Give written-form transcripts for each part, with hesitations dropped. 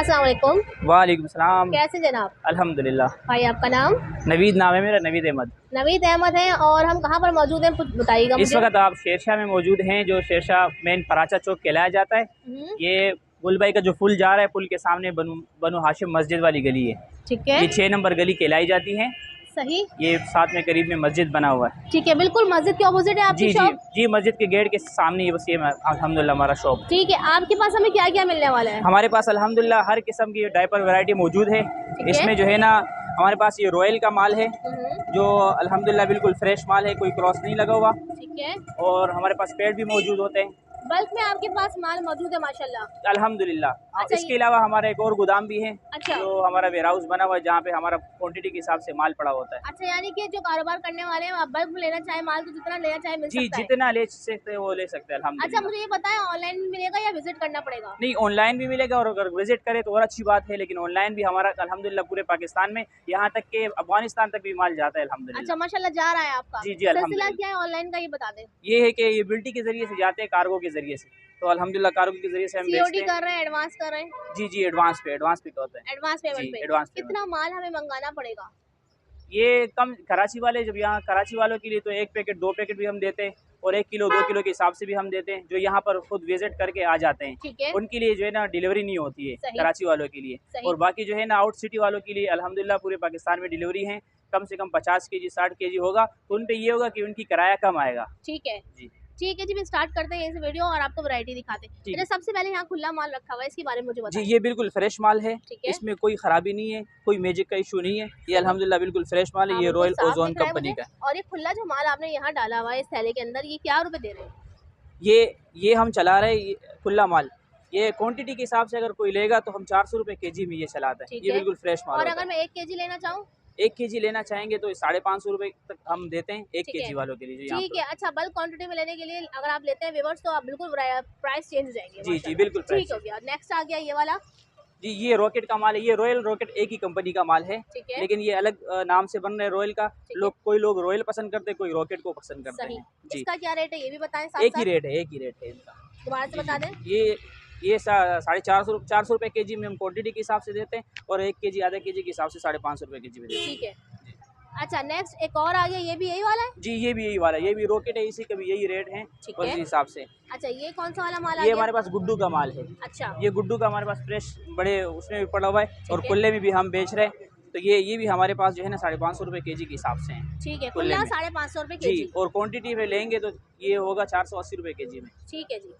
अस्सलाम वालेकुम। वालेकुम सलाम। कैसे जनाब? अल्हम्दुलिल्लाह। भाई आपका नाम? नवीद नाम है मेरा, नवीद अहमद। नवीद अहमद है। और हम कहाँ पर मौजूद हैं, कुछ बताइएगा इस मुझे। वक्त आप शेरशाह में मौजूद हैं, जो शेरशाह मेन पराचा चौक कहलाया जाता है। ये गुलबाई का जो पुल जा रहा है, पुल के सामने बनु हाशिम मस्जिद वाली गली है। ठीक है, ये 6 नंबर गली कहलाई जाती है। सही। ये साथ में करीब में मस्जिद बना हुआ है। ठीक है, बिल्कुल मस्जिद के ऑपोजिट है आपकी जी जी शॉप? जी, मस्जिद के गेट के सामने बस ये अल्हम्दुलिल्लाह हमारा शॉप। ठीक है, आपके पास हमें क्या क्या मिलने वाला है? हमारे पास अल्हम्दुलिल्लाह हर किस्म की डायपर वैरायटी मौजूद है। इसमें जो है ना, हमारे पास ये रॉयल का माल है, जो अल्हम्दुलिल्लाह बिल्कुल फ्रेश माल है, कोई क्रॉस नहीं लगा हुआ। ठीक है, और हमारे पास पेड़ भी मौजूद होते हैं। बल्क में आपके पास माल मौजूद है माशाल्लाह। अल्हम्दुलिल्लाह। अच्छा, इसके अलावा हमारा एक और गोदाम भी है। अच्छा, जो हमारा वेयर हाउस बना हुआ है, जहाँ पे हमारा क्वांटिटी के हिसाब से माल पड़ा होता है। अच्छा, यानी कि जो कारोबार करने वाले हैं, आप बल्क में लेना चाहे माल तो जितना लेना चाहे मिल जी, सकता है। जितना ले सकते हैं वो ले सकते हैं अच्छा, अल्हम्दुलिल्लाह। मुझे ये बताएं, ऑनलाइन मिलेगा या विजिट करना पड़ेगा? नहीं, ऑनलाइन भी मिलेगा, और अगर विजिट करें तो और अच्छी बात है। लेकिन ऑनलाइन भी हमारा अल्हम्दुलिल्लाह पूरे पाकिस्तान में, यहाँ तक के अफगानिस्तान तक भी माल जाता है अल्हम्दुलिल्लाह। अच्छा, माशाल्लाह जा रहा है आपका। जी जी, सिलसिला अल्हम्दुलिल्लाह। क्या है ऑनलाइन का, ये बता दें। ये है कि ये बिल्टी के जरिए से जाते हैं, कार्गो के जरिए से। तो अल्हम्दुलिल्लाह कार्गो के जरिए से हम सीओडी बेचते हैं। कर रहे हैं, एडवांस कर रहे हैं? जी जी, एडवांस पे होता है। एडवांस पेमेंट पे एडवांस पेमेंट। कितना माल हमें मंगाना पड़ेगा? ये कम कराची वाले, जब यहाँ कराची वालों के लिए तो 1 पैकेट 2 पैकेट भी हम देते हैं, और 1 किलो 2 किलो के हिसाब से भी हम देते हैं। जो यहाँ पर खुद विजिट करके आ जाते हैं, ठीक है, उनके लिए जो है ना डिलीवरी नहीं होती है, कराची वालों के लिए। और बाकी जो है ना आउट सिटी वालों के लिए अल्हम्दुलिल्लाह पूरे पाकिस्तान में डिलीवरी है। कम से कम 50 केजी 60 केजी होगा, तो उन पे ये होगा कि उनकी किराया कम आएगा। ठीक है जी ठीक है जी, मैं स्टार्ट करते हैं इस वीडियो और आपको वैरायटी दिखाते हैं। अच्छा, सबसे पहले यहाँ खुला माल रखा हुआ है, इसके बारे में मुझे जी, बताएं। ये बिल्कुल फ्रेश माल है। ठीक है, इसमें कोई खराबी नहीं है, कोई मैजिक का इशू नहीं है। ये अल्हम्दुलिल्लाह बिल्कुल फ्रेश माल है। ये रॉयल ओजोन कंपनी का। और ये खुला जो माल आपने यहाँ डाला हुआ है इस थैले के अंदर, ये क्या रुपए दे रहे हैं? ये हम चला रहे हैं खुला माल। ये क्वांटिटी के हिसाब से अगर कोई लेगा तो हम 400 रुपए केजी में ये चलाते हैं। ये बिल्कुल फ्रेश माल और होता अगर मैं 1 केजी लेना चाहूँ? 1 केजी लेना चाहेंगे तो 550 रुपए तक हम देते हैं 1 केजी वालों के लिए। ठीक है। अच्छा, बल्क क्वांटिटी में लेने के लिए अगर आप लेते हैं व्यूअर्स, तो आप बिल्कुल प्राइस चेंज हो जाएंगे। जी जी, बिल्कुल ठीक हो गया। नेक्स्ट आ गया ये वाला। जी, ये रॉकेट का माल है। ये रॉयल रॉकेट एक ही कंपनी का माल है, लेकिन ये अलग नाम से बन रहे हैं रॉयल का। कोई लोग रॉयल पसंद करते हैं, कोई रॉकेट को पसंद करते हैं। जी, इसका क्या रेट है ये भी बताएं साथ एक ही रेट है इनका। दोबारा से बता दें। ये 450 रुपए केजी में हम क्वांटिटी के हिसाब से देते हैं, और 1 केजी आधा केजी के हिसाब से 550 रुपए केजी में देते हैं। ठीक है। अच्छा, नेक्स्ट एक और आ गया, ये भी यही वाला है? जी, ये भी यही वाला है। ये भी रॉकेट है, इसी का भी यही रेट है उस हिसाब से। अच्छा, ये कौन सा वाला माल है? ये हमारे पास गुड्डू का माल है। अच्छा, ये गुड्डू का हमारे पास फ्रेश बड़े उसमें भी पड़ा हुआ है, और कुल्ले में भी हम बेच रहे हैं। तो ये भी हमारे पास जो है ना 550 रुपए केजी के हिसाब से है। ठीक है, कुल्ला 550 रुपए केजी। जी, और क्वांटिटी में लेंगे तो ये होगा 480 रुपए केजी में। ठीक है जी।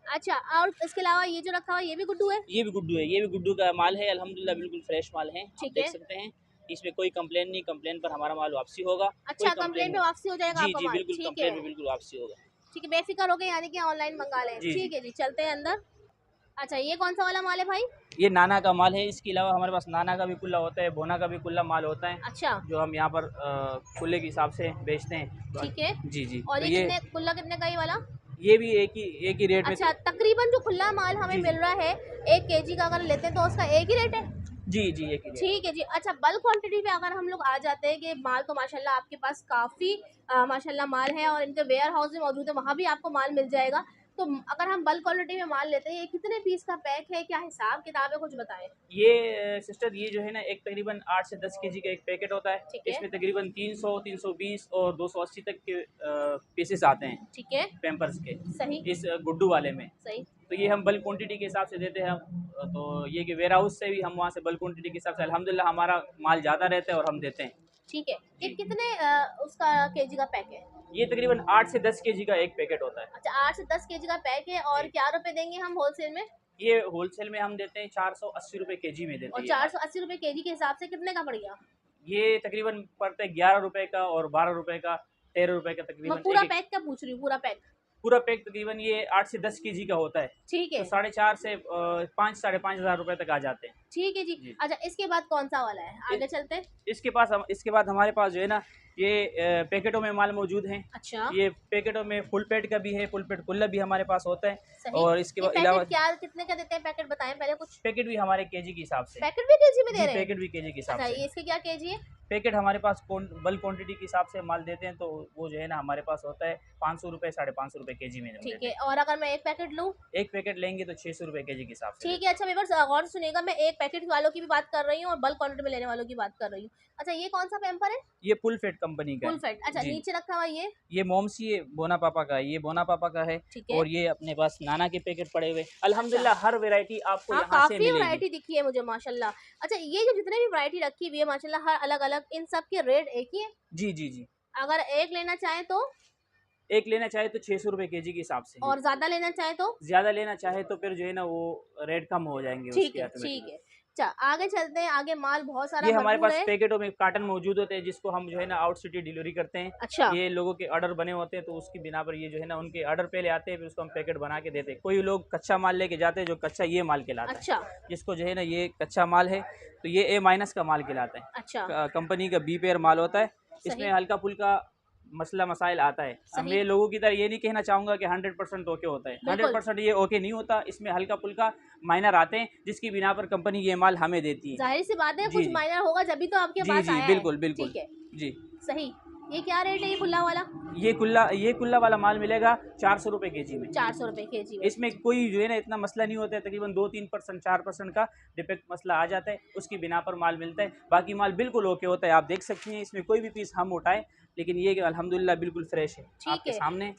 अच्छा, और इसके अलावा ये जो रखा हुआ है ये भी गुड्डू है? ये भी गुड्डू है। ये भी गुड्डू का माल है अल्हम्दुलिल्लाह, बिल्कुल फ्रेश माल है। आप देख सकते हैं, इसमें कोई कंप्लेन नहीं। कंप्लेन पर हमारा माल वापसी होगा। अच्छा, कंप्लेन पे वापसी हो जाएगा? जी जी, बिल्कुल कंप्लेन पे बिल्कुल वापसी होगा। ठीक है, बेफिक्र हो गए, यानी कि ऑनलाइन मंगा लें। ठीक है जी, चलते हैं अंदर। अच्छा, ये कौन सा वाला माल है भाई? ये नाना का माल है। इसके अलावा हमारे पास नाना का भी कुल्ला होता है, बोना का भी कुल्ला माल होता है। अच्छा, जो हम यहाँ पर कुल्ले के हिसाब से बेचते हैं। ठीक है जी जी। और ये कुल्ला कितने का ये वाला? ये भी एक ही रेट में। अच्छा, तकरीबन जो खुला माल हमें मिल रहा है 1 केजी का अगर लेते हैं तो उसका एक ही रेट है? जी जी, एक ही रेट। ठीक है जी। अच्छा, बल्क क्वांटिटी पे अगर हम लोग आ जाते हैं कि माल तो माशाल्लाह आपके पास काफ़ी माशाल्लाह माल है, और इनके वेयर हाउस में मौजूद है, वहाँ भी आपको माल मिल जाएगा। तो अगर हम बल्क क्वालिटी में माल लेते हैं, ये कितने पीस का पैक है, क्या हिसाब किताब है, कुछ बताएं। ये सिस्टर, ये जो है ना एक तकरीबन 8 से 10 केजी का एक पैकेट होता है। इसमें तकरीबन 300 320 और 280 तक के पीसेस आते हैं। ठीक है, पैम्पर्स के। सही। इस गुड्डू वाले में सही। तो ये हम बल्क क्वांटिटी के हिसाब से देते हैं हम। तो ये कि वेयर हाउस से भी हम वहाँ से बल्क क्वांटिटी के हिसाब से अल्हम्दुलिल्लाह हमारा माल ज़्यादा रहता है और हम देते हैं। ठीक है। ये कितने उसका केजी का पैक है? ये तकरीबन 8 से 10 केजी का एक पैकेट होता है। अच्छा, 8 से 10 केजी का पैक है। और क्या रुपए देंगे हम होलसेल में? ये होलसेल में हम देते हैं 480 रुपए केजी में देते हैं। और 480 रुपए केजी के हिसाब से कितने का पड़ गया? ये तकरीबन पड़ता है 11 रुपए का और 12 रुपए का, 13 रुपए का तकरीबन। मैं पूरा पैक का पूछ रही हूँ, पूरा पैक तकरीबन ये 8 से 10 केजी का होता है। ठीक है, तो 4.5 से 5 साढ़े 5 हज़ार रुपए तक आ जाते हैं। ठीक है जी। अच्छा, इसके बाद कौन सा वाला है, आगे चलते हैं। इसके बाद हमारे पास जो है ना ये पैकेटों में माल मौजूद हैं। अच्छा, ये पैकेटों में फुल पेट का भी है, फुल पेट कुल्ला भी हमारे पास होता है। और इसके अलावा क्या कितने का देते हैं पैकेट, बताएं पहले कुछ। पैकेट भी हमारे केजी के हिसाब से। पैकेट भी केजी में दे रहे हैं? पैकेट भी केजी के हिसाब से। इसके क्या केजी है? पैकेट हमारे पास बल्क क्वांटिटी के हिसाब से माल देते हैं, तो वो जो है ना हमारे पास होता है 500 रुपये 550 रुपये केजी में ठीक है। और अगर मैं एक पैकेट लूँ? एक पैकेट लेंगे तो 600 रुपये केजी के हिसाब से। ठीक है। अच्छा व्यूअर्स गौर से सुनिएगा, मैं एक पैकेट वालों की भी बात कर रही हूँ और बल्क क्वांटिटी में लेने वालों की बात कर रही हूँ। अच्छा ये कौन सा पैम्पर है? ये फुल फेट कंपनी का फुल फेट। अच्छा नीचे रखा हुआ ये मोमसी है, बोना पापा का है, ये बोना पापा का है। ठीक है। और ये अपने पास नाना के पैकेट पड़े हुए। अल्हम्दुलिल्लाह हर वैरायटी आपको हाँ, यहाँ से काफी मिलेगी। वैरायटी दिखी है मुझे माशाल्लाह। अच्छा ये जो जितने भी वैरायटी रखी हुई है माशाल्लाह हर अलग अलग, इन सब के रेट एक ही है? जी जी जी। अगर एक लेना चाहे तो? एक लेना चाहे तो 600 रुपये केजी के हिसाब से। और ज्यादा लेना चाहे तो? ज्यादा लेना चाहे तो फिर जो है ना वो रेट कम हो जाएंगे। ठीक है ठीक है। अच्छा आगे चलते हैं, आगे माल बहुत सारा ये हमारे पास है। पैकेटों में कार्टन मौजूद होते हैं जिसको हम जो है ना आउट सिटी डिलीवरी करते हैं। अच्छा। ये लोगों के ऑर्डर बने होते हैं तो उसकी बिना पर ये जो है ना उनके ऑर्डर पे ले आते हैं, फिर उसको हम पैकेट बना के देते हैं। कोई लोग कच्चा माल लेके जाते हैं जो कच्चा ये माल कहलाता है। अच्छा। जिसको जो है ना ये कच्चा माल है तो ये A- का माल कहलाता है। अच्छा। कंपनी का B पेयर माल होता है। इसमें हल्का फुल्का मसला मसाइल आता है। अब मैं लोगों की तरह ये नहीं कहना चाहूँगा कि 100% ओके होता है। 100% ये ओके नहीं होता। इसमें हल्का फुल्का माइनर आते हैं जिसकी बिना पर कंपनी ये माल हमें देती है। जाहिर सी बात है कुछ माइनर होगा जब भी तो आपके पास आया है। बिल्कुल बिल्कुल। ठीक है जी सही। ये क्या रेट है ये खुला वाला? ये कुल्ला वाला माल मिलेगा 400 रुपये केजी में। 400 रुपये केजी में। इसमें कोई जो है ना इतना मसला नहीं होता है। तकरीबन 2-3% 4% का डिफेक्ट मसला आ जाता है, उसकी बिना पर माल मिलता है। बाकी माल बिल्कुल ओके होता है। आप देख सकती हैं इसमें कोई भी पीस हम उठाए, लेकिन ये कि अल्हम्दुलिल्लाह बिल्कुल फ्रेश है आपके सामने।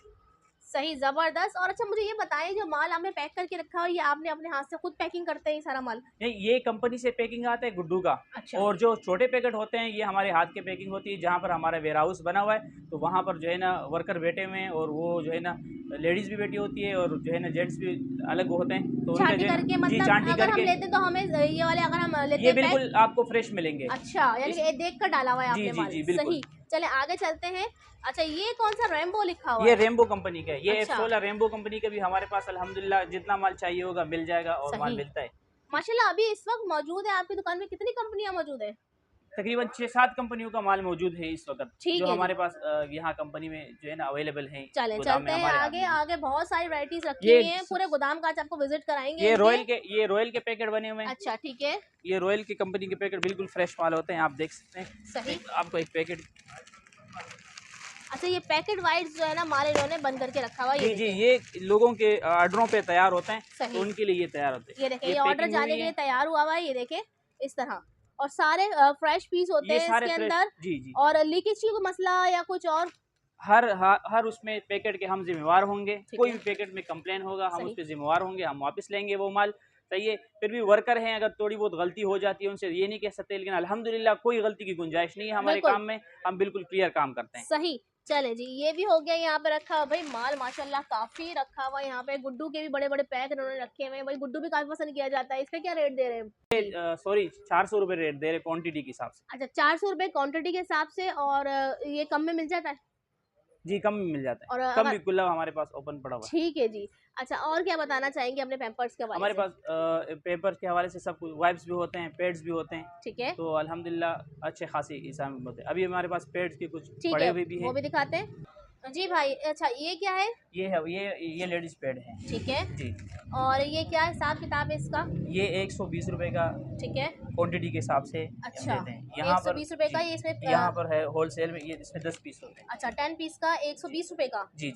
सही जबरदस्त। और अच्छा मुझे ये बताएं जो माल आपने पैक करके रखा है ये आपने अपने हाथ से खुद पैकिंग करते हैं सारा माल? नहीं, ये कंपनी से पैकिंग आता है गुड्डू का। अच्छा। और जो छोटे पैकेट होते हैं ये हमारे हाथ की पैकिंग होती है, जहाँ पर हमारा वेयर हाउस बना हुआ है तो वहाँ पर जो है ना वर्कर बैठे हुए हैं और वो जो है ना लेडीज भी बैठी होती है और जो है ना जेंट्स भी अलग होते हैं। तो छांटी करके मतलब अगर हम लेते तो हमें ये वाले अगर हम लेते ये बिल्कुल आपको फ्रेश मिलेंगे। अच्छा यानी कि देख कर डाला हुआ है आपने माल। जी बिल्कुल। सही। चले आगे चलते हैं। अच्छा ये कौन सा रेम्बो लिखा हुआ है? ये रेम्बो कंपनी का है। ये अच्छा। F16 रेम्बो कंपनी का भी हमारे पास अल्हम्दुलिल्लाह जितना माल चाहिए होगा मिल जाएगा और माल मिलता है माशाल्लाह। अभी इस वक्त मौजूद है आपकी दुकान में कितनी कंपनियां मौजूद है? तकरीबन 6-7 कंपनियों का माल मौजूद है इस वक्त जो है हमारे पास यहाँ कंपनी में जो है ना अवेलेबल है। चले चलते हैं आगे। आगे बहुत सारी वैरायटीज रखी हुई हैं। पूरे गोदाम का आज आपको विजिट कराएंगे। ये रॉयल के पैकेट बने हुए हैं। अच्छा ठीक है। ये रॉयल की कंपनी के पैकेट बिल्कुल फ्रेश माल होते हैं, आप देख सकते हैं। सही। आपको एक पैकेट। अच्छा ये पैकेट वाइज जो है ना माल इन्होंने बंद करके रखा हुआ है। जी ये लोगों के ऑर्डरों पे तैयार होते हैं तो उनके लिए ये तैयार होते हैं। ये देखिए ये ऑर्डर जाने के लिए तैयार हुआ हुआ है। ये देखे इस तरह और सारे फ्रेश पीस होते हैं इसके अंदर। जी। और लीकेज की कोई मसला या कुछ और? हर उसमें पैकेट के हम जिम्मेवार होंगे। कोई भी पैकेट में कंप्लेन होगा हम उस पर जिम्मेवार होंगे, हम वापस लेंगे वो माल। सही है। फिर भी वर्कर हैं, अगर थोड़ी बहुत गलती हो जाती है उनसे ये नहीं कह सकते, लेकिन अल्हम्दुलिल्लाह कोई गलती की गुंजाइश नहीं है हमारे काम में। हम बिल्कुल क्लियर काम करते हैं। सही। चले जी ये भी हो गया। यहाँ पे रखा हुआ भाई माल माशाल्लाह काफी रखा हुआ है। यहाँ पे गुड्डू के भी बड़े बड़े पैक इन्होंने रखे हुए हैं। भाई गुड्डू भी काफी पसंद किया जाता है। इसका क्या रेट दे रहे हैं? सॉरी 400 रुपये रेट दे रहे क्वांटिटी के हिसाब से। अच्छा 400 रुपये क्वांटिटी के हिसाब से। और ये कम में मिल जाता है? जी कम में मिल जाता है। और कम भी कुल्ला हमारे पास ओपन पड़ा हुआ है। ठीक है जी। अच्छा और क्या बताना चाहेंगे अपने पैम्पर्स के हवाले से? हमारे पास पेपर्स के हवाले से सब कुछ वाइप्स भी होते हैं, पैड्स भी होते हैं। ठीक है। तो अल्हम्दुलिल्लाह अच्छे खासी हिसाब में होते हैं। अभी हमारे पास पैड्स के कुछ पड़े हुए भी हैं, वो भी दिखाते हैं जी भाई। अच्छा ये क्या है? ये लेडीज पैड है। ठीक है जी। और ये क्या हिसाब किताब है इसका? ये 120 रुपए का। ठीक है। क्वांटिटी के हिसाब से। अच्छा यहाँ 120 रुपए का। ये इसमें यहाँ पर है होलसेल में, ये इसमें 10 पीस होते हैं। अच्छा 10 पीस का 120 रुपए का। जी।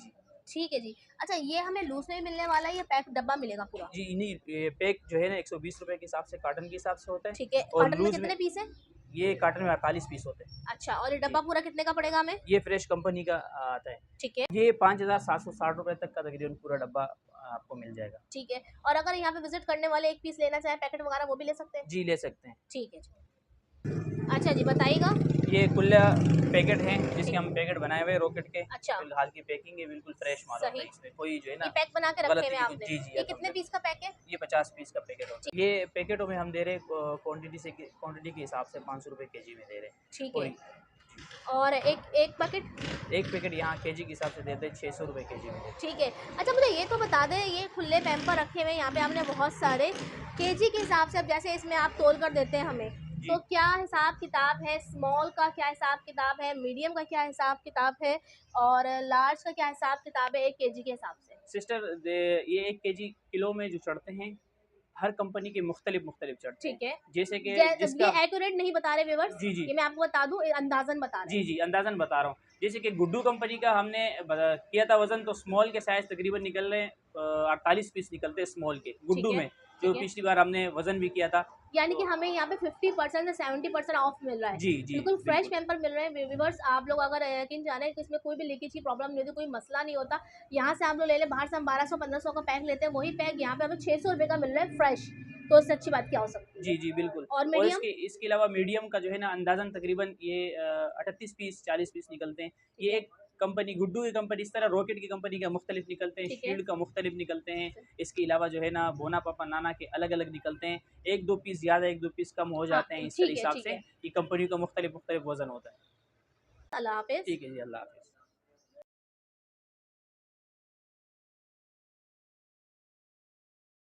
ठीक है जी। अच्छा ये हमें लूज में मिलने वाला है, ये पैक डब्बा मिलेगा पूरा? जी नहीं, पैक जो है ना 120 रुपए के हिसाब से कार्टन के हिसाब से होता है। ठीक है। कार्टन में कितने पीस है? ये कार्टन में 48 पीस होते हैं। अच्छा और ये डब्बा पूरा कितने का पड़ेगा हमें? ये फ्रेश कंपनी का आता है। ठीक है। ये 5760 रुपए तक का तकरीबन पूरा डब्बा आपको मिल जाएगा। ठीक है। और अगर यहाँ पे विजिट करने वाले एक पीस लेना चाहे पैकेट वगैरह वो भी ले सकते हैं? जी ले सकते हैं। ठीक है। अच्छा जी बताइएगा। ये कुल्ला पैकेट हैं जिसके हम पैकेट बनाए हुए रॉकेट के। अच्छा। फिलहाल की पैकिंग है बिल्कुल फ्रेश माल होता है, इसमें कोई जो है ना पैक बना के रखे हुए आपने। जी। ये कितने पीस का पैक है? ये 50 पीस का पैकेट होता है। ये पैकेटों में हम दे रहे क्वांटिटी के हिसाब से 500 रुपये केजी में दे रहे हैं। ठीक है। और एक पैकेट यहाँ केजी के हिसाब से देते हैं 600 रुपये केजी में। ठीक है। अच्छा मुझे ये तो बता दें, ये खुले पैम्पर रखे हुए यहाँ पे आपने बहुत सारे केजी के हिसाब से। अब जैसे इसमें आप तोल कर देते हैं हमें, तो क्या हिसाब किताब है? स्मॉल का क्या हिसाब किताब है? मीडियम का क्या हिसाब किताब है? और लार्ज का क्या हिसाब किताब है 1 केजी के हिसाब से? सिस्टर ये 1 केजी किलो में जो चढ़ते हैं हर कंपनी के मुख्तलिफ चढ़ते हैं। ठीक है, जैसे कि ये जिसका एक्यूरेट नहीं बता रहे व्यूअर्स, जी जी ये मैं आपको बता दूं, अंदाजन बता रहे हैं। जी अंदाजन बता रहा हूँ। जैसे कि गुड्डू कंपनी का हमने किया था वजन, तो स्मॉल के साइज तकरीबन निकल रहे हैं 48 पीस निकलते हैं स्मॉल के ठीक गुड्डू है, में, जो ठीक है। पिछली बार हमने वजन भी किया था। यानी कि तो हमें यहाँ पे 50% से 70% ऑफ मिल रहा है। जी जी बिल्कुल फ्रेश बिल्कुल पेपर मिल रहे हैं व्यूअर्स। आप लोग अगर यकीन जाने कि इसमें कोई भी लीकेज की प्रॉब्लम नहीं होती, कोई मसला नहीं होता। यहाँ से आप लोग ले लें, बाहर से हम 1200-1500 का पैक लेते हैं, वही पैक यहाँ पे हमें 600 रुपये का मिल रहा है फ्रेश। तो इससे अच्छी बात क्या हो सकती है। जी बिल्कुल। और और मीडियम, इसके अलावा मीडियम का जो है ना अंदाजन तकरीबन ये 38 पीस 40 पीस निकलते हैं। ठीक ये है, एक कंपनी गुड्डू की कंपनी, इस तरह रॉकेट की कंपनी का मुख्तलिफ निकलते हैं, ठीक है। शील्ड का मुख्तलिफ निकलते हैं। इसके अलावा जो है ना बोना पापा नाना के अलग अलग निकलते हैं। एक दो पीस ज़्यादा एक दो पीस कम हो हाँ, जाते हैं, इस तरह ठीक है, हिसाब ठीक से है। ये कंपनी का मुख्तलिफ वजन होता है। अल्लाह हाफ़िज़। ठीक है जी, अल्लाह हाफ़िज़।